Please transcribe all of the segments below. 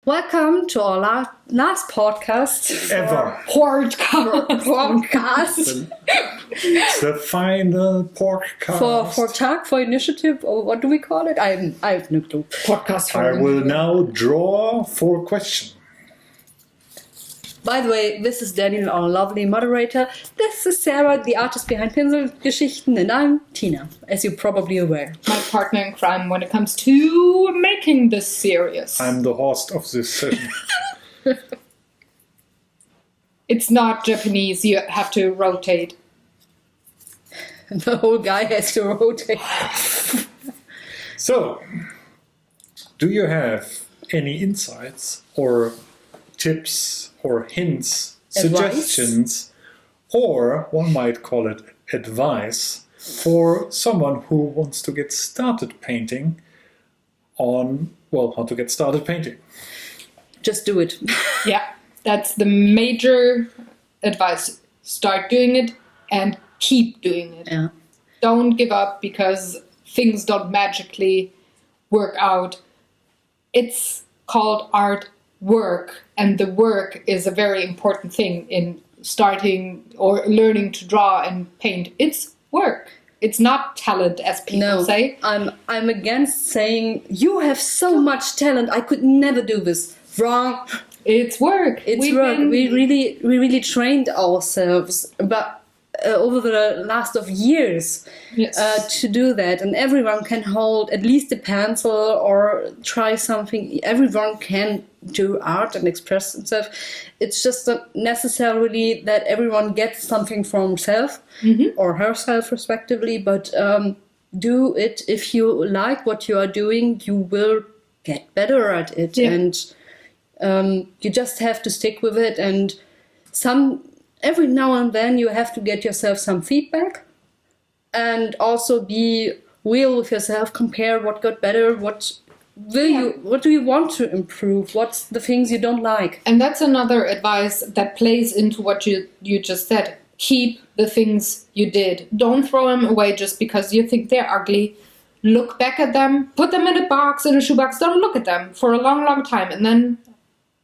Welcome to our last podcast. Ever. Podcast. It's the final podcast. For initiative, or what do we call it? I have no clue. Podcast. I will now draw for question. By the way, this is Daniel, our lovely moderator. This is Sarah, the artist behind Pinselgeschichten, and I'm Tina, as you're probably aware. My partner in crime when it comes to making this series. I'm the host of this session. It's not Japanese, you have to rotate. The whole guy has to rotate. So, do you have any insights or tips or hints, suggestions, or one might call it advice for someone who wants to get started painting on, well, how to get started painting? Just do it. Yeah, that's the major advice. Start doing it and keep doing it. Yeah. Don't give up because things don't magically work out. It's called art work, and the work is a very important thing in starting or learning to draw and paint. It's work. It's not talent, as people say. I'm against saying you have so much talent. I could never do this. Wrong. It's work. It's work. We really trained ourselves, but over the last of years, to do that, and everyone can hold at least a pencil or try something. Everyone can do art and express themselves. It's just not necessarily that everyone gets something from himself or herself, respectively. But do it if you like what you are doing. You will get better at it, and you just have to stick with it. And every now and then you have to get yourself some feedback, and also be real with yourself. Compare what got better, what do you want to improve, what's the things you don't like. And that's another advice that plays into what you just said. Keep the things you did. Don't throw them away just because you think they're ugly. Look back at them, put them in a box, in a shoebox. Don't look at them for a long time, and then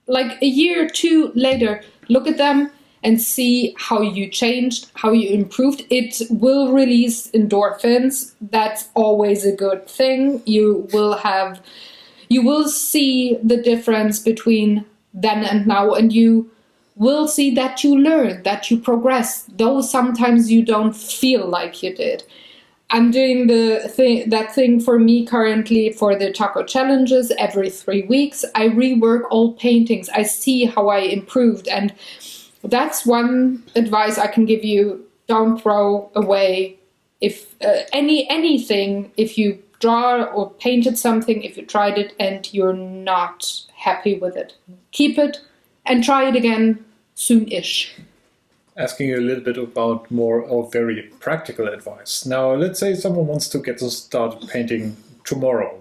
like a year or two later, look at them and see how you changed, how you improved. It will release endorphins. That's always a good thing. You will see the difference between then and now, and you will see that you learn, that you progress, though sometimes you don't feel like you did. I'm doing that thing for me currently for the taco challenges. Every 3 weeks, I rework old paintings. I see how I improved, and that's one advice I can give you. Don't throw away anything. If you draw or painted something, if you tried it and you're not happy with it, keep it and try it again soon-ish. Asking you a little bit about more of very practical advice. Now, let's say someone wants to get started painting tomorrow.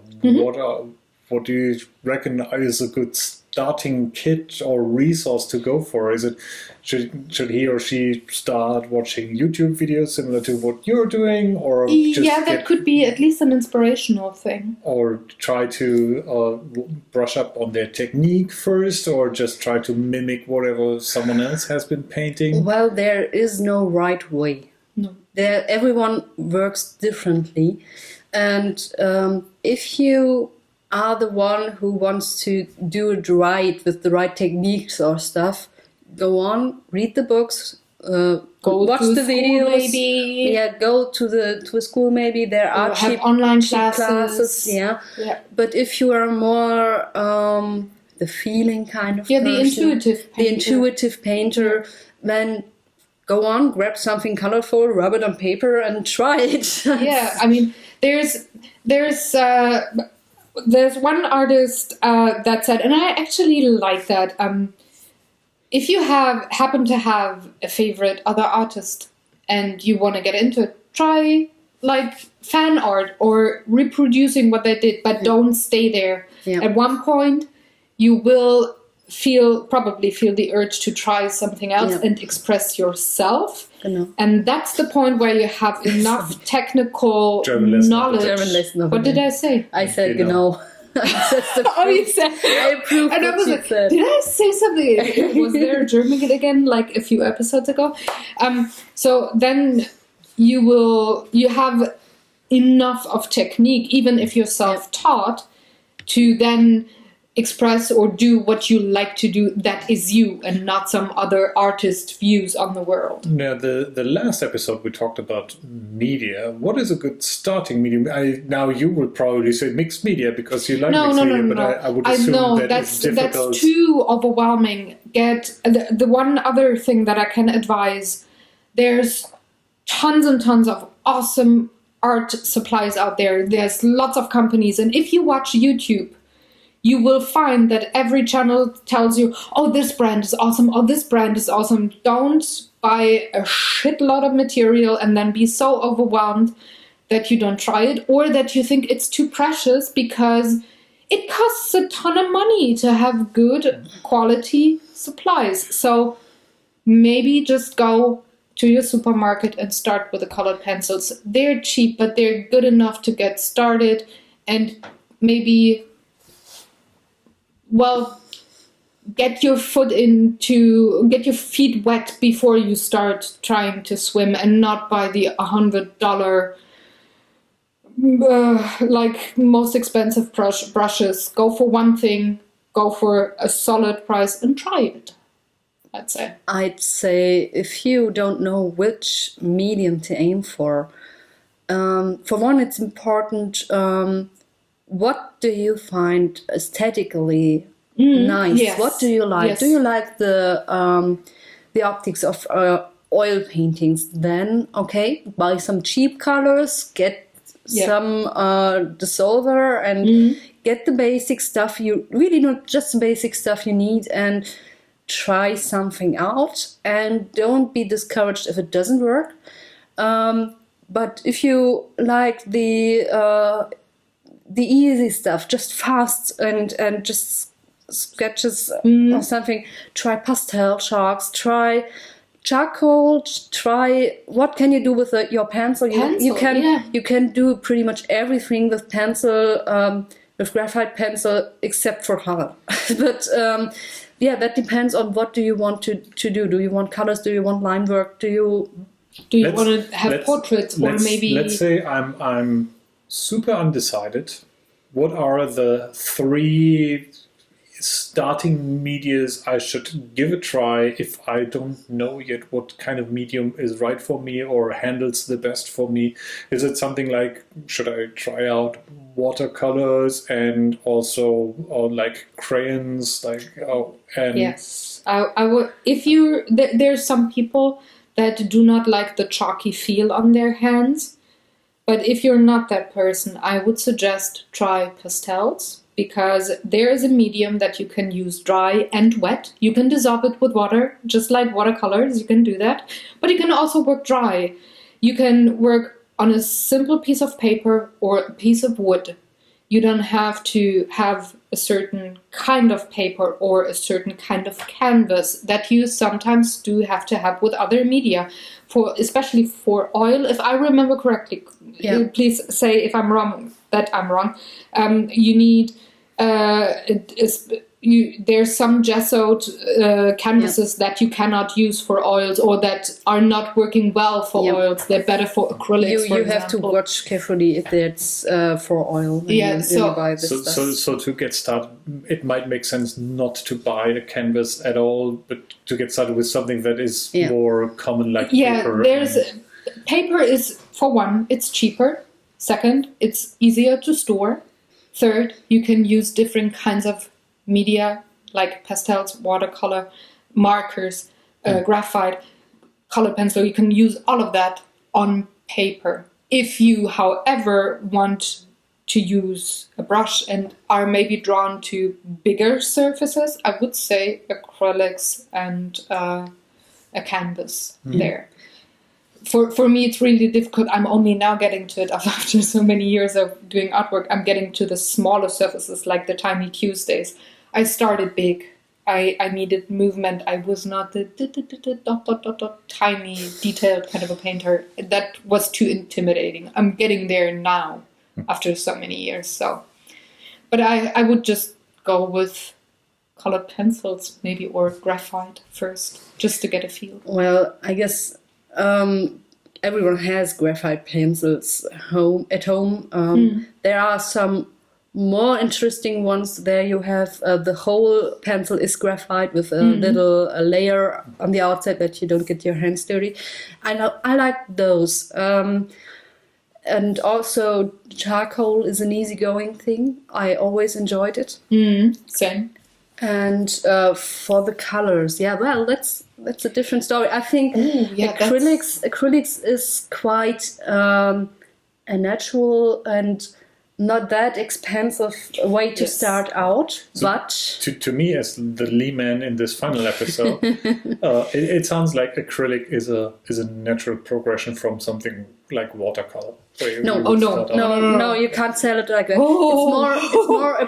What do you reckon is a good starting kit or resource to go for? Is it should he or she start watching YouTube videos similar to what you're doing, or that could be at least an inspirational thing, or try to brush up on their technique first, or just try to mimic whatever someone else has been painting? Well, there is no right way. No. Everyone works differently, and if you are the one who wants to do it right with the right techniques or stuff, go on, read the books, watch the videos. Maybe. Yeah, go to a school maybe. There are have online classes. Yeah. But if you are more the feeling kind of person, the intuitive painter, then go on, grab something colorful, rub it on paper, and try it. Yeah, I mean, there's one artist that said, and I actually like that, if you happen to have a favorite other artist and you want to get into it, try like fan art or reproducing what they did, but don't stay there. Yeah. At one point, you will probably feel the urge to try something else and express yourself. Genau. And that's the point where you have enough technical knowledge. German lesson. What did I say? I said genau. That's the Oh, you truth. said. I approve And I what was you like, said. did I say something? Was there a German again, like a few episodes ago? So then you have enough of technique, even if you're self-taught, to then express or do what you like to do that is you and not some other artist's views on the world. Now, the last episode we talked about media. What is a good starting medium? Now you would probably say mixed media because you like mixed media, but I would assume it's difficult. That's too overwhelming. Get the one other thing that I can advise. There's tons and tons of awesome art supplies out there. There's lots of companies, and if you watch YouTube, you will find that every channel tells you, oh, this brand is awesome, oh, this brand is awesome. Don't buy a shitload of material and then be so overwhelmed that you don't try it, or that you think it's too precious, because it costs a ton of money to have good quality supplies. So maybe just go to your supermarket and start with the colored pencils. They're cheap, but they're good enough to get started, and maybe, well, get your feet wet before you start trying to swim, and not buy the $100 like most expensive brushes. Go for one thing, go for a solid price, and try it. I'd say if you don't know which medium to aim for one, it's important. What do you find aesthetically nice? Yes. What do you like? Yes. Do you like the optics of oil paintings? Then okay, buy some cheap colors, get some dissolver, and get the basic stuff. You really not just the basic stuff you need, and try something out, and don't be discouraged if it doesn't work. But if you like the easy stuff, just fast and just sketches or something, try pastel chalks, try charcoal, try what can you do with your pencil. You can do pretty much everything with pencil, with graphite pencil, except for color. But that depends on what do you want to do. Do you want colors? Do you want line work? Do you want to have portraits, or maybe? Let's say I'm super undecided. What are the 3 starting medias I should give a try if I don't know yet what kind of medium is right for me or handles the best for me? Is it something like, should I try out watercolors and also like crayons, Yes, I would. If there's some people that do not like the chalky feel on their hands, but if you're not that person, I would suggest try pastels, because there is a medium that you can use dry and wet. You can dissolve it with water, just like watercolors, you can do that. But you can also work dry. You can work on a simple piece of paper or a piece of wood. You don't have to have a certain kind of paper or a certain kind of canvas that you sometimes do have to have with other media, especially for oil. If I remember correctly, please say if I'm wrong, that I'm wrong. You need there's some gessoed canvases that you cannot use for oils, or that are not working well for oils. They're better for acrylics. You have to watch carefully if it's for oil. When you buy this stuff. So to get started, it might make sense not to buy a canvas at all, but to get started with something that is more common, like paper. Paper is, for one, it's cheaper. Second, it's easier to store. Third, you can use different kinds of media like pastels, watercolor, markers, graphite, color pencil. You can use all of that on paper. If you, however, want to use a brush and are maybe drawn to bigger surfaces, I would say acrylics and a canvas there. For me, it's really difficult. I'm only now getting to it after so many years of doing artwork. I'm getting to the smaller surfaces, like the Tiny Tuesdays. I started big. I needed movement. I was not the tiny, detailed kind of a painter. That was too intimidating. I'm getting there now after so many years. So, But I would just go with colored pencils maybe, or graphite first, just to get a feel. Well, I guess everyone has graphite pencils at home. There are some more interesting ones. There you have the whole pencil is graphite with a little layer on the outside that you don't get your hands dirty. I like those. And also charcoal is an easygoing thing. I always enjoyed it. Same. And for the colors, that's a different story. I think acrylics is quite a natural and not that expensive way to start out. So but to me, as the Lee man in this final episode, it sounds like acrylic is a natural progression from something like watercolor. No, you can't sell it like that. It's more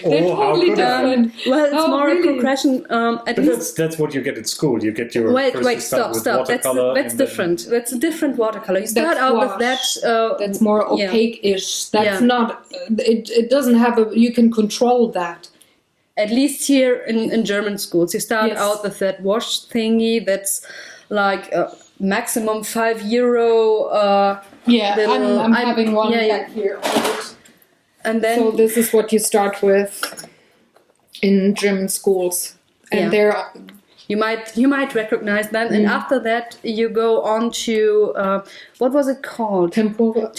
They're totally different. it's more really? a progression. But that's what you get at school. You get your stop. That's different. That's a different watercolor. You start out with that. That's more opaque-ish. That's not. It doesn't have a. You can control that. At least here in German schools, you start out with that wash thingy. That's like maximum €5. I'm having one back here. And then so this is what you start with in German schools, and there you might recognize that. And after that, you go on to what was it called? Tempera.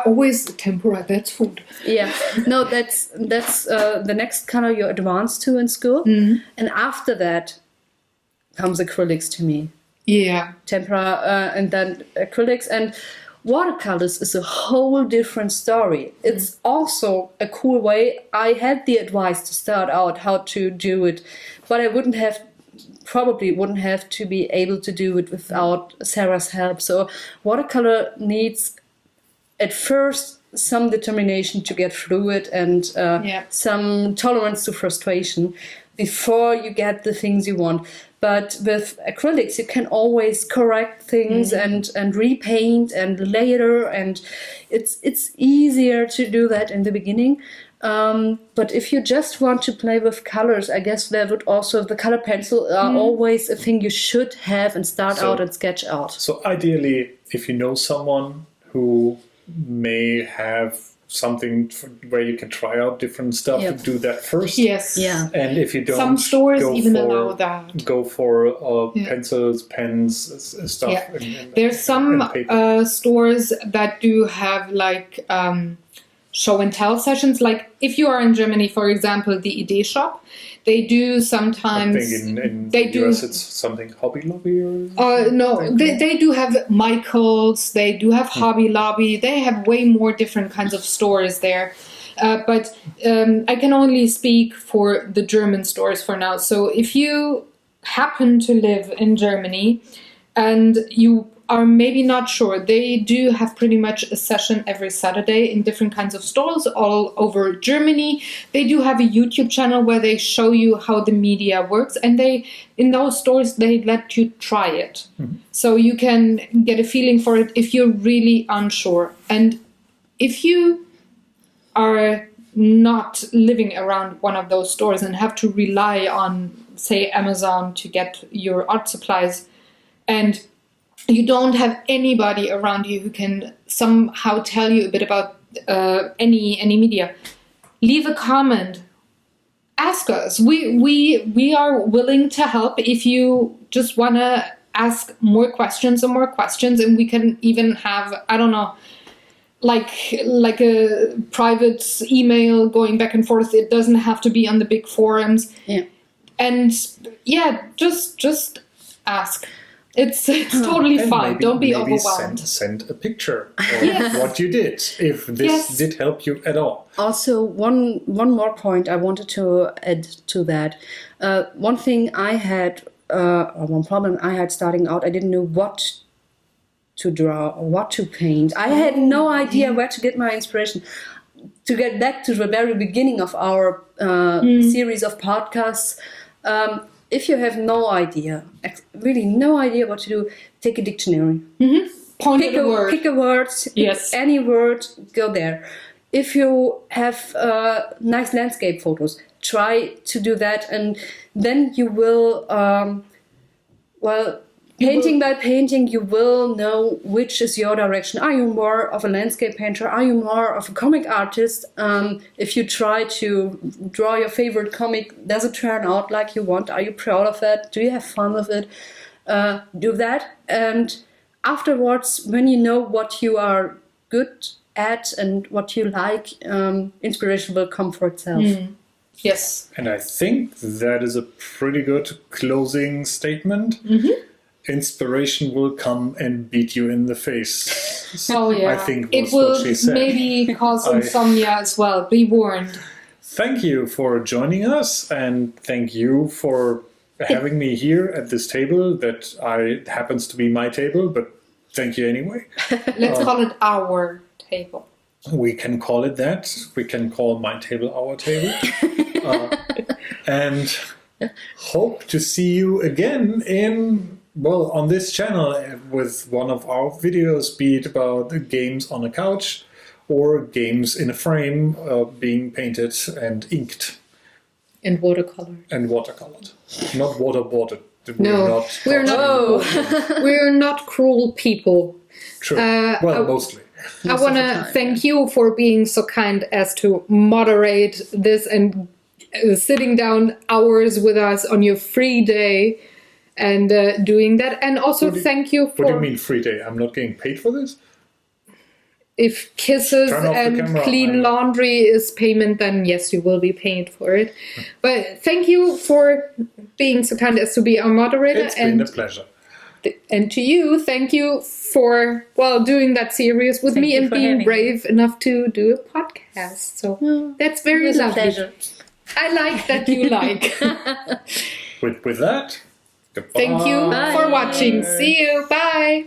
Always tempera. That's food. Yeah, no, that's the next color you advance to in school, and after that comes acrylics to me. Yeah, tempera and then acrylics, and watercolors is a whole different story. It's also a cool way. I had the advice to start out how to do it, but I probably wouldn't have to be able to do it without Sarah's help. So watercolor needs at first some determination to get through it and some tolerance to frustration before you get the things you want. But with acrylics, you can always correct things and repaint and layer, and it's easier to do that in the beginning. But if you just want to play with colors, I guess there would also the color pencil are always a thing you should have and start out and sketch out. So ideally, if you know someone who may have something where you can try out different stuff, do that first. Yes. Yeah. And if you don't, some stores even allow that. Go for pencils, pens, stuff. Yeah. There's some stores that do have like show and tell sessions. Like if you are in Germany, for example, the Idee Shop, they do sometimes. I think in the US it's something Hobby Lobby or. No, they do have Michael's. They do have Hobby Lobby. They have way more different kinds of stores there. But I can only speak for the German stores for now. So if you happen to live in Germany and you are maybe not sure, they do have pretty much a session every Saturday in different kinds of stores all over Germany. They do have a YouTube channel where they show you how the media works, and in those stores they let you try it. So you can get a feeling for it if you're really unsure. And if you are not living around one of those stores and have to rely on, say, Amazon to get your art supplies, and you don't have anybody around you who can somehow tell you a bit about any media, leave a comment. Ask us. We are willing to help if you just want to ask more questions, and we can even have, I don't know, like a private email going back and forth. It doesn't have to be on the big forums. Yeah. And just ask. It's totally fine. Don't be overwhelmed. Send a picture of what you did, if this did help you at all. Also, one more point I wanted to add to that. One thing I had, one problem I had starting out, I didn't know what to draw or what to paint. I had no idea where to get my inspiration. To get back to the very beginning of our series of podcasts, if you have no idea, really no idea what to do, take a dictionary. Pick a word. Pick a word. Yes. Any word, go there. if you have nice landscape photos, try to do that, and then you will, painting by painting, you will know which is your direction. Are you more of a landscape painter? Are you more of a comic artist? If you try to draw your favorite comic, does it turn out like you want? Are you proud of it? Do you have fun with it? Do that, and afterwards, when you know what you are good at and what you like, inspiration will come for itself. Yes. And I think that is a pretty good closing statement. Inspiration will come and beat you in the face. Oh yeah. I think it was will what she said. maybe cause insomnia as well. Be warned. Thank you for joining us, and thank you for having me here at this table that happens to be my table, but thank you anyway. Let's call it our table. We can call it that. We can call my table our table. And hope to see you again on this channel with one of our videos, be it about the games on a couch or games in a frame being painted and inked. And watercolor. And watercolored. Not waterboarded. We're not. We're not cruel people. True. Mostly. I want to thank you for being so kind as to moderate this and sitting down hours with us on your free day and doing that. And also thank you for... What do you mean free day? I'm not getting paid for this? If kisses and clean laundry is payment, then yes, you will be paid for it. But thank you for being so kind as to be our moderator. It's been a pleasure. And to you, thank you for doing that series with me and being brave enough to do a podcast. So that's very lovely. Pleasure. I like that you like. With that, goodbye. Thank you for watching. See you. Bye.